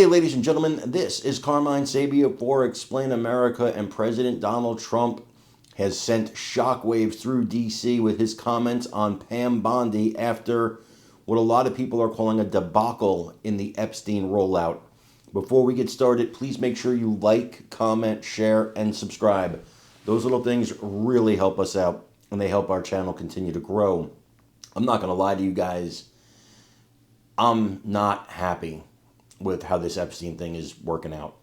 Hey, ladies and gentlemen, this is Carmine Sabia for Explain America, and President Donald Trump has sent shockwaves through D.C. with his comments on Pam Bondi after what a lot of people are calling a debacle in the Epstein rollout. Before we get started, please make sure you like, comment, share, and subscribe. Those little things really help us out, and they help our channel continue to grow. I'm not going to lie to you guys. I'm not happy with how this Epstein thing is working out.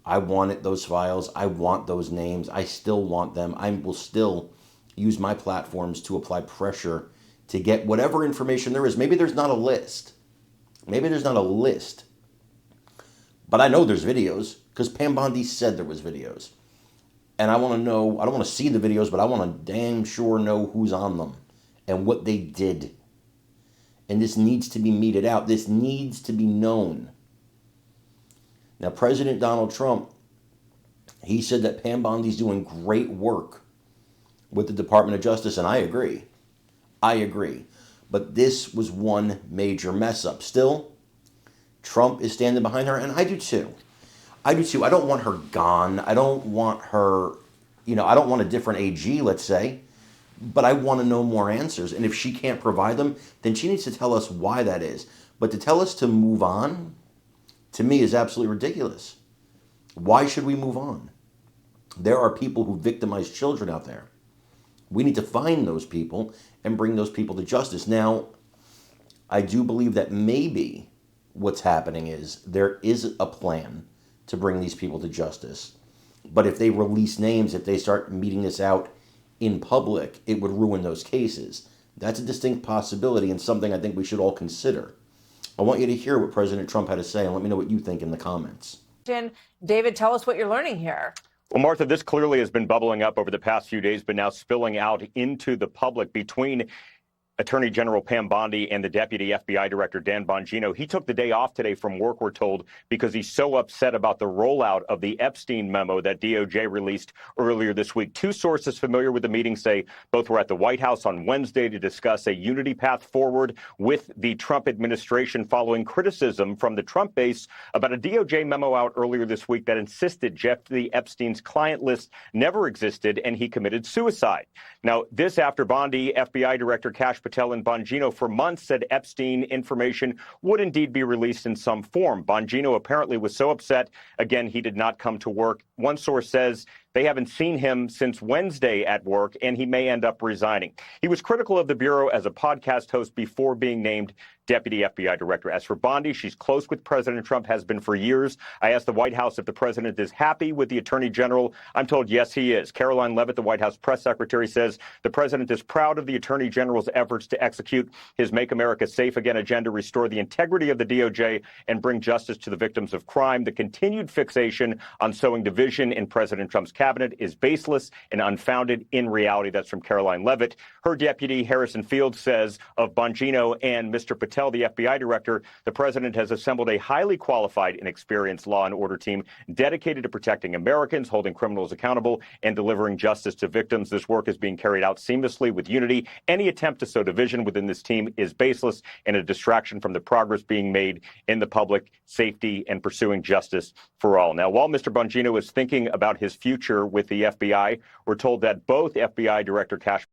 I wanted those files. I want those names. I still want them. I will still use my platforms to apply pressure to get whatever information there is. Maybe there's not a list. But I know there's videos because Pam Bondi said there was videos. And I want to know, I don't want to see the videos, but I want to damn sure know who's on them and what they did. And this needs to be meted out. This needs to be known. Now, President Donald Trump, he said that Pam Bondi's doing great work with the Department of Justice, and I agree. But this was one major mess up. Still, Trump is standing behind her, and I do too. I don't want her gone. I don't want her, I don't want a different AG, let's say. But I want to know more answers. And if she can't provide them, then she needs to tell us why that is. But to tell us to move on, to me, is absolutely ridiculous. Why should we move on? There are people who victimize children out there. We need to find those people and bring those people to justice. Now, I do believe that maybe what's happening is there is a plan to bring these people to justice. But if they release names, if they start meeting this out in public, it would ruin those cases. That's a distinct possibility and something I think we should all consider. I want you to hear what President Trump had to say and let me know what you think in the comments. David, tell us what you're learning here. Well, Martha, this clearly has been bubbling up over the past few days, but now spilling out into the public between Attorney General Pam Bondi and the Deputy FBI Director Dan Bongino. He took the day off today from work, we're told, because he's so upset about the rollout of the Epstein memo that DOJ released earlier this week. Two sources familiar with the meeting say both were at the White House on Wednesday to discuss a unity path forward with the Trump administration following criticism from the Trump base about a DOJ memo out earlier this week that insisted Jeffrey Epstein's client list never existed and he committed suicide. Now, this after Bondi, FBI Director Kash Patel and Bongino for months said Epstein information would indeed be released in some form. Bongino apparently was so upset, again, he did not come to work. One source says they haven't seen him since Wednesday at work, and he may end up resigning. He was critical of the Bureau as a podcast host before being named Deputy FBI Director. As for Bondi, she's close with President Trump, has been for years. I asked the White House if the president is happy with the Attorney General. I'm told yes, he is. Caroline Leavitt, the White House press secretary, says the president is proud of the Attorney General's efforts to execute his Make America Safe Again agenda, restore the integrity of the DOJ, and bring justice to the victims of crime. The continued fixation on sowing division in President Trump's cabinet is baseless and unfounded in reality. That's from Caroline Leavitt. Her deputy, Harrison Fields, says of Bongino and Mr. Patel, the FBI director, the president has assembled a highly qualified and experienced law and order team dedicated to protecting Americans, holding criminals accountable, and delivering justice to victims. This work is being carried out seamlessly with unity. Any attempt to sow division within this team is baseless and a distraction from the progress being made in the public safety and pursuing justice for all. Now, while Mr. Bongino is thinking about his future with the FBI, we're told that both FBI Director Kash